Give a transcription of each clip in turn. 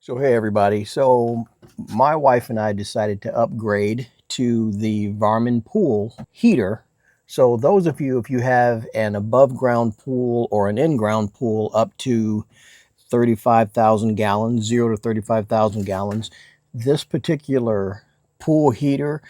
So hey everybody, so my wife and I decided to upgrade to the Varminpool heater. So those of you, if you have an above ground pool or an in-ground pool up to 35,000 gallons, 0 to 35,000 gallons, this particular pool heater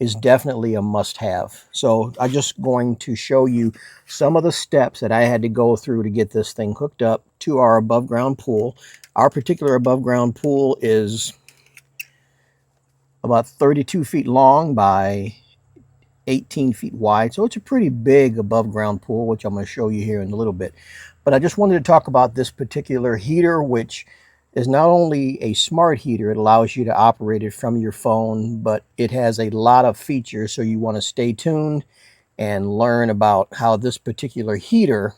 is definitely a must-have. So I'm just going to show you some of the steps that I had to go through to get this thing hooked up to our above ground pool. Our particular above ground pool is about 32 feet long by 18 feet wide. So it's a pretty big above ground pool, which I'm going to show you here in a little bit. But I just wanted to talk about this particular heater, which is not only a smart heater, it allows you to operate it from your phone, but it has a lot of features. So you want to stay tuned and learn about how this particular heater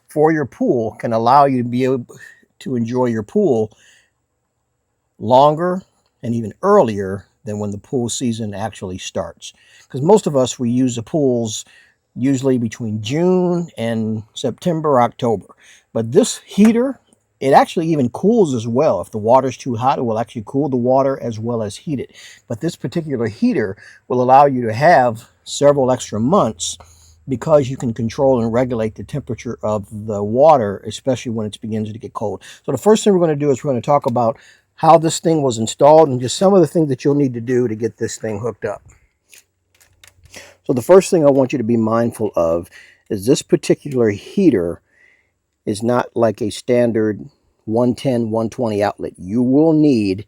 for your pool can allow you to be able to enjoy your pool longer and even earlier than when the pool season actually starts. Because most of us, we use the pools usually between June and September, October. But this heater, it actually even cools as well. If the water's too hot, it will actually cool the water as well as heat it. But this particular heater will allow you to have several extra months because you can control and regulate the temperature of the water, especially when it begins to get cold. So the first thing we're going to do is we're going to talk about how this thing was installed and just some of the things that you'll need to do to get this thing hooked up. So the first thing I want you to be mindful of is this particular heater is not like a standard 110, 120 outlet. You will need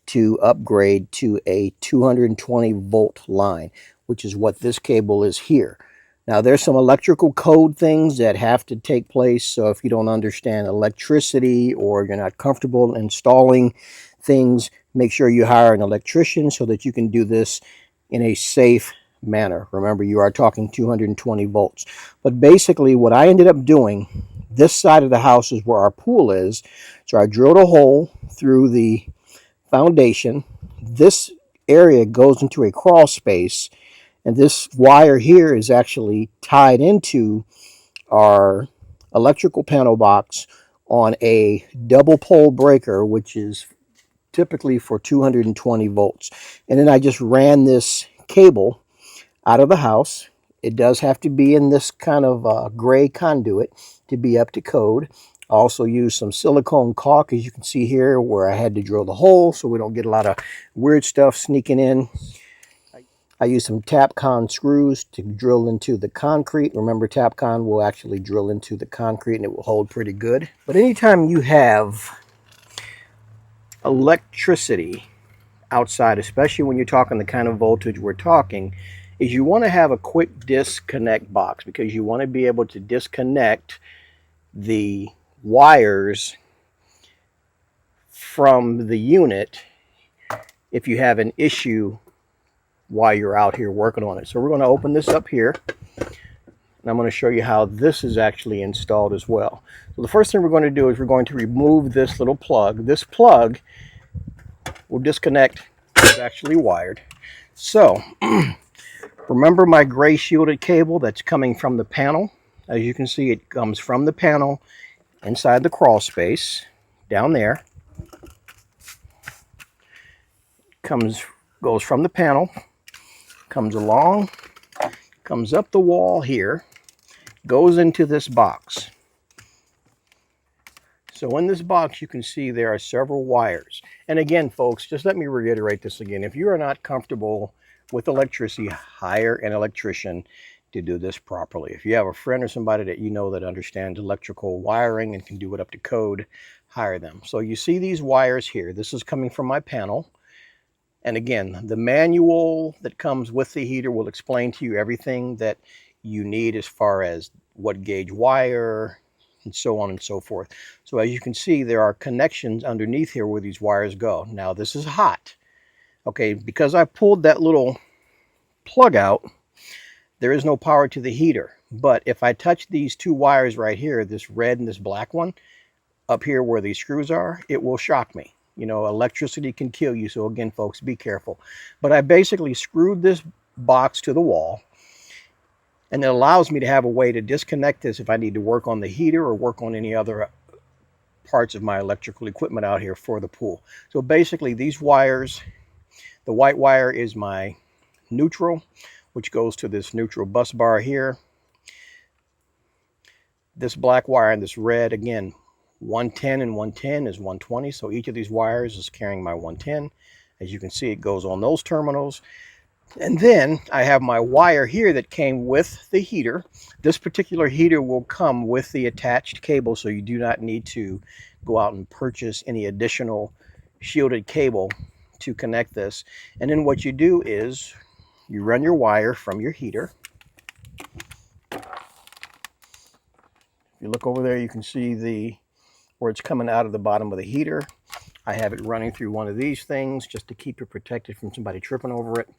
to upgrade to a 220 volt line, which is what this cable is here. Now there's some electrical code things that have to take place, so if you don't understand electricity or you're not comfortable installing things, make sure you hire an electrician so that you can do this in a safe manner. Remember, you are talking 220 volts. But basically what I ended up doing, this side of the house is where our pool is, so I drilled a hole through the foundation. This area goes into a crawl space, and this wire here is actually tied into our electrical panel box on a double pole breaker, which is typically for 220 volts. And then I just ran this cable out of the house. It does have to be in this kind of gray conduit to be up to code. I also used some silicone caulk, as you can see here, where I had to drill the hole so we don't get a lot of weird stuff sneaking in. I used some Tapcon screws to drill into the concrete. Remember, Tapcon will actually drill into the concrete and it will hold pretty good. But anytime you have electricity outside, especially when you're talking the kind of voltage we're talking, is you want to have a quick disconnect box, because you want to be able to disconnect the wires from the unit if you have an issue while you're out here working on it. So we're going to open this up here, and I'm going to show you how this is actually installed as well. So the first thing we're going to do is we're going to remove this little plug. This plug will disconnect. It's actually wired. So remember my gray shielded cable that's coming from the panel? As you can see, it comes from the panel inside the crawl space down there. Goes from the panel, comes along, comes up the wall here, goes into this box. So in this box, you can see there are several wires. And again, folks, just let me reiterate this again. If you are not comfortable with electricity, hire an electrician to do this properly. If you have a friend or somebody that you know that understands electrical wiring and can do it up to code, hire them. So you see these wires here. This is coming from my panel. And again, the manual that comes with the heater will explain to you everything that you need as far as what gauge wire and so on and so forth. So as you can see, there are connections underneath here where these wires go. Now this is hot. Okay, because I pulled that little plug out, there is no power to the heater. But if I touch these two wires right here, this red and this black one, up here where these screws are, it will shock me. You know, electricity can kill you. So again, folks, be careful. But I basically screwed this box to the wall, and it allows me to have a way to disconnect this if I need to work on the heater or work on any other parts of my electrical equipment out here for the pool. So basically these wires, the white wire is my neutral, which goes to this neutral bus bar here. This black wire and this red, again, 110 and 110 is 120. So each of these wires is carrying my 110. As you can see, it goes on those terminals. And then I have my wire here that came with the heater. This particular heater will come with the attached cable, so you do not need to go out and purchase any additional shielded cable to connect this. And then what you do is you run your wire from your heater. If you look over there, you can see where it's coming out of the bottom of the heater. I have it running through one of these things just to keep it protected from somebody tripping over it.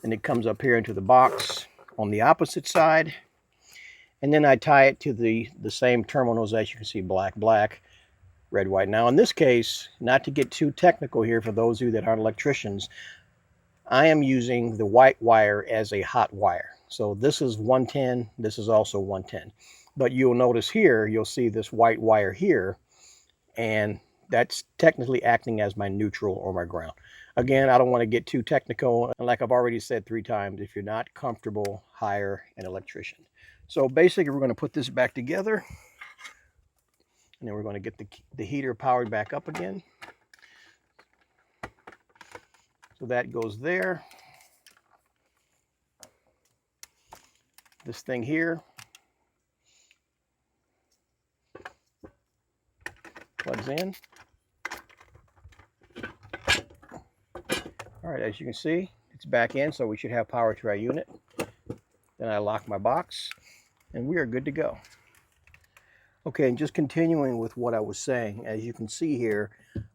And it comes up here into the box on the opposite side. And then I tie it to the same terminals as you can see, black, black, red, white. Now in this case, not to get too technical here for those of you that aren't electricians, I am using the white wire as a hot wire. So this is 110, this is also 110. But you'll notice here, you'll see this white wire here, and that's technically acting as my neutral or my ground. Again, I don't want to get too technical. And like I've already said 3 times, if you're not comfortable, hire an electrician. So basically, we're going to put this back together. And then we're going to get the heater powered back up again. So that goes there. This thing here plugs in. All right, as you can see, it's back in, so we should have power to our unit. Then I lock my box, and we are good to go. Okay, and just continuing with what I was saying, as you can see here,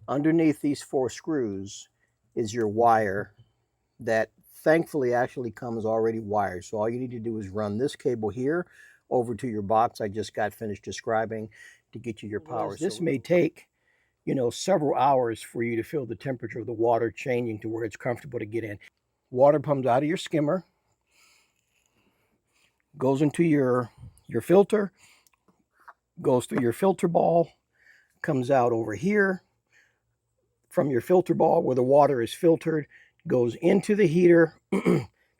underneath these 4 screws is your wire that thankfully actually comes already wired. So all you need to do is run this cable here over to your box I just got finished describing to get you your power. This may take, you know, several hours for you to feel the temperature of the water changing to where it's comfortable to get in. Water comes out of your skimmer, goes into your filter, goes through your filter ball, comes out over here from your filter ball where the water is filtered, goes into the heater,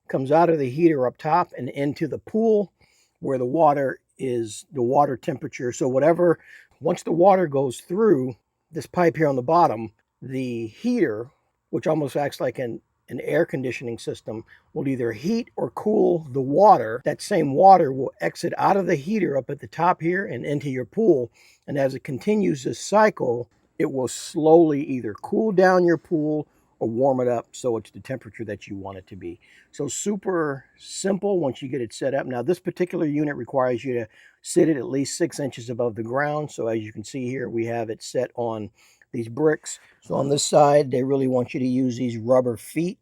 comes out of the heater up top and into the pool where the water is the water temperature. So whatever, once the water goes through this pipe here on the bottom, the heater, which almost acts like an air conditioning system, will either heat or cool the water. That same water will exit out of the heater up at the top here and into your pool. And as it continues this cycle, it will slowly either cool down your pool or warm it up so it's the temperature that you want it to be. So super simple once you get it set up. Now this particular unit requires you to sit it at least 6 inches above the ground. So as you can see here, we have it set on these bricks. So on this side, they really want you to use these rubber feet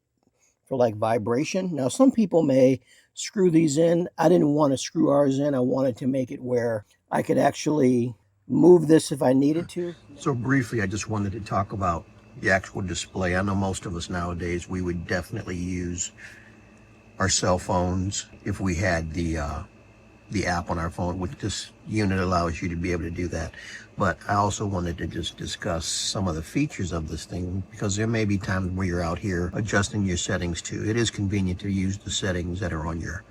for like vibration. Now some people may screw these in. I didn't want to screw ours in. I wanted to make it where I could actually move this if I needed to. So briefly, I just wanted to talk about the actual display. I know most of us nowadays, we would definitely use our cell phones if we had the app on our phone, which this unit allows you to be able to do that. But I also wanted to just discuss some of the features of this thing, because there may be times where you're out here adjusting your settings too. It is convenient to use the settings that are on your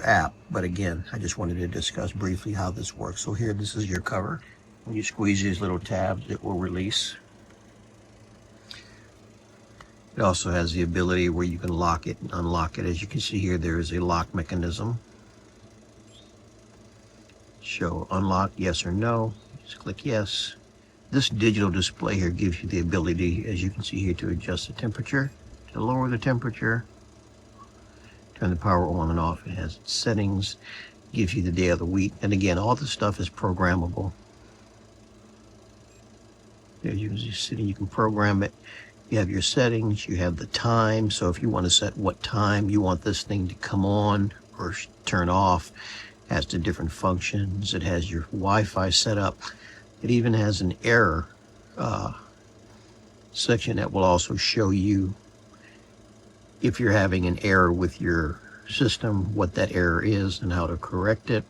app. But again, I just wanted to discuss briefly how this works. So here, this is your cover. When you squeeze these little tabs, it will release. It also has the ability where you can lock it and unlock it. As you can see here, there is a lock mechanism. Show unlock, yes or no. Just click yes. This digital display here gives you the ability, as you can see here, to adjust the temperature, to lower the temperature, turn the power on and off. It has its settings, gives you the day of the week. And again, all this stuff is programmable. As you can see, you can program it. You have your settings, you have the time. So if you want to set what time you want this thing to come on or turn off, it has the different functions. It has your Wi-Fi set up. It even has an error section that will also show you if you're having an error with your system, what that error is and how to correct it.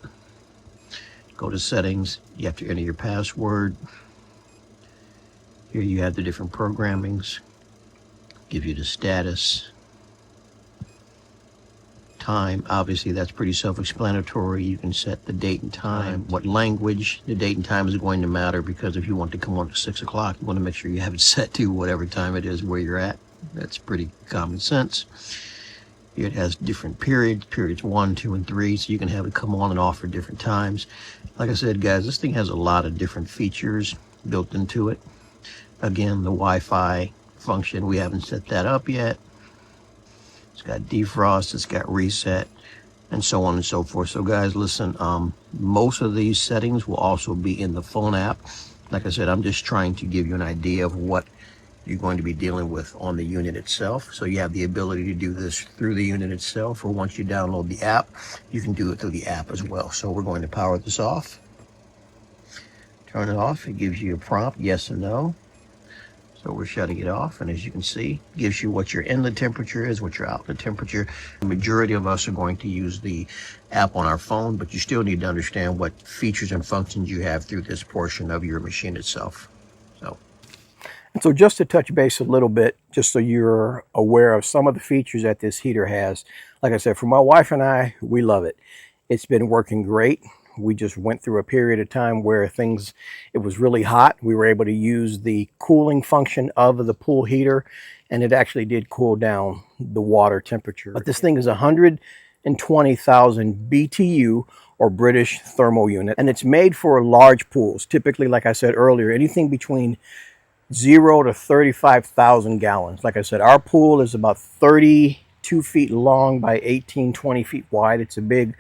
Go to settings, you have to enter your password. Here you have the different programmings, give you the status, time. Obviously that's pretty self-explanatory. You can set the date and time, what language. The date and time is going to matter because if you want to come on at 6 o'clock, you want to make sure you have it set to whatever time it is where you're at. That's pretty common sense. It has different periods 1, 2, and 3, so you can have it come on and off for different times. Like I said, guys, this thing has a lot of different features built into it. Again, the Wi-Fi function, we haven't set that up yet. It's got defrost, it's got reset, and so on and so forth. So guys, listen, most of these settings will also be in the phone app. Like I said, I'm just trying to give you an idea of what you're going to be dealing with on the unit itself. So you have the ability to do this through the unit itself, or once you download the app, you can do it through the app as well. So we're going to power this off. Turn it off. It gives you a prompt, yes and no. So we're shutting it off, and as you can see, it gives you what your inlet temperature is, what your outlet temperature. The majority of us are going to use the app on our phone, but you still need to understand what features and functions you have through this portion of your machine itself. So just to touch base a little bit, just so you're aware of some of the features that this heater has. Like I said, for my wife and I, we love it. It's been working great. We just went through a period of time where it was really hot. We were able to use the cooling function of the pool heater, and it actually did cool down the water temperature. But this thing is 120,000 BTU, or British thermal unit, and it's made for large pools. Typically, like I said earlier, anything between 0 to 35,000 gallons. Like I said, our pool is about 32 feet long by 18, 20 feet wide. It's a big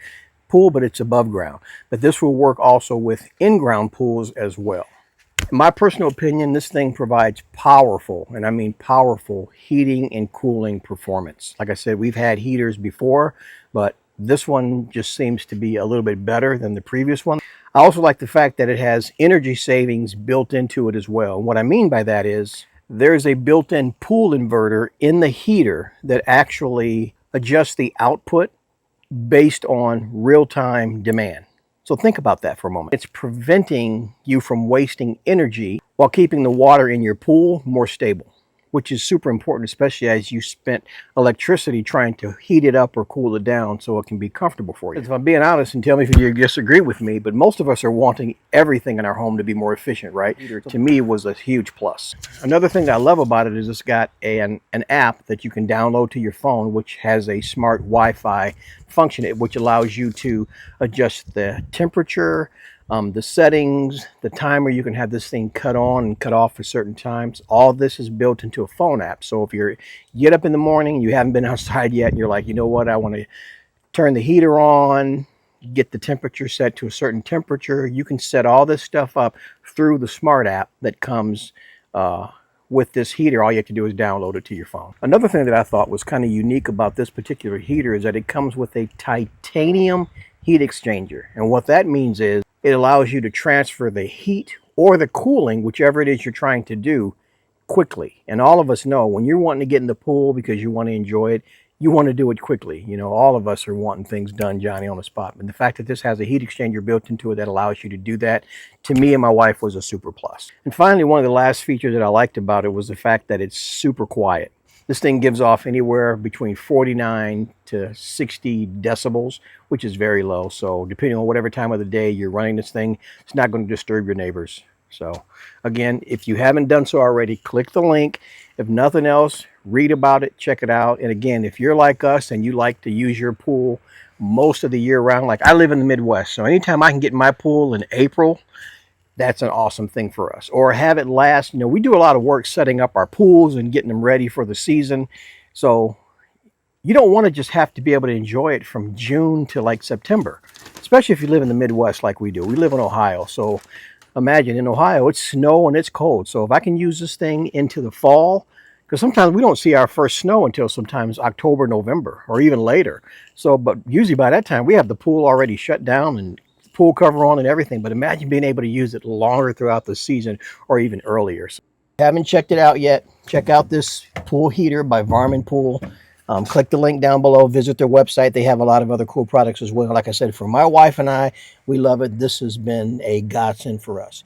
pool, but it's above ground. But this will work also with in-ground pools as well. In my personal opinion, this thing provides powerful, and I mean powerful, heating and cooling performance. Like I said, we've had heaters before, but this one just seems to be a little bit better than the previous one. I also like the fact that it has energy savings built into it as well. And what I mean by that is there's a built-in pool inverter in the heater that actually adjusts the output based on real-time demand. So think about that for a moment. It's preventing you from wasting energy while keeping the water in your pool more stable, which is super important, especially as you spent electricity trying to heat it up or cool it down so it can be comfortable for you. If I'm being honest, and tell me if you disagree with me, but most of us are wanting everything in our home to be more efficient, right? To me, it was a huge plus. Another thing that I love about it is it's got an app that you can download to your phone, which has a smart Wi-Fi function, which allows you to adjust the temperature, the settings, the timer. You can have this thing cut on and cut off for certain times. All this is built into a phone app. So if you get up in the morning, you haven't been outside yet, and you're like, you know what, I want to turn the heater on, get the temperature set to a certain temperature. You can set all this stuff up through the smart app that comes with this heater. All you have to do is download it to your phone. Another thing that I thought was kind of unique about this particular heater is that it comes with a titanium heat exchanger. And what that means is it allows you to transfer the heat or the cooling, whichever it is you're trying to do, quickly. And all of us know when you're wanting to get in the pool because you want to enjoy it, you want to do it quickly. You know, all of us are wanting things done, Johnny, on the spot. And the fact that this has a heat exchanger built into it that allows you to do that, to me and my wife, was a super plus. And finally, one of the last features that I liked about it was the fact that it's super quiet. This thing gives off anywhere between 49 to 60 decibels, which is very low. So depending on whatever time of the day you're running this thing, it's not going to disturb your neighbors. So again, if you haven't done so already, click the link. If nothing else, read about it, check it out. And again, if you're like us and you like to use your pool most of the year round, like I live in the Midwest, so anytime I can get in my pool in April, that's an awesome thing for us. Or have it last. You know, we do a lot of work setting up our pools and getting them ready for the season. So you don't want to just have to be able to enjoy it from June to like September, especially if you live in the Midwest like we do. We live in Ohio. So imagine in Ohio, it's snow and it's cold. So if I can use this thing into the fall, because sometimes we don't see our first snow until sometimes October, November, or even later. So, but usually by that time, we have the pool already shut down and pool cover on and everything. But imagine being able to use it longer throughout the season or even earlier. So if you haven't checked it out yet, check out this pool heater by Varminpool. Click the link down below, visit their website. They have a lot of other cool products as well. Like I said, for my wife and I, we love it. This has been a godsend for us.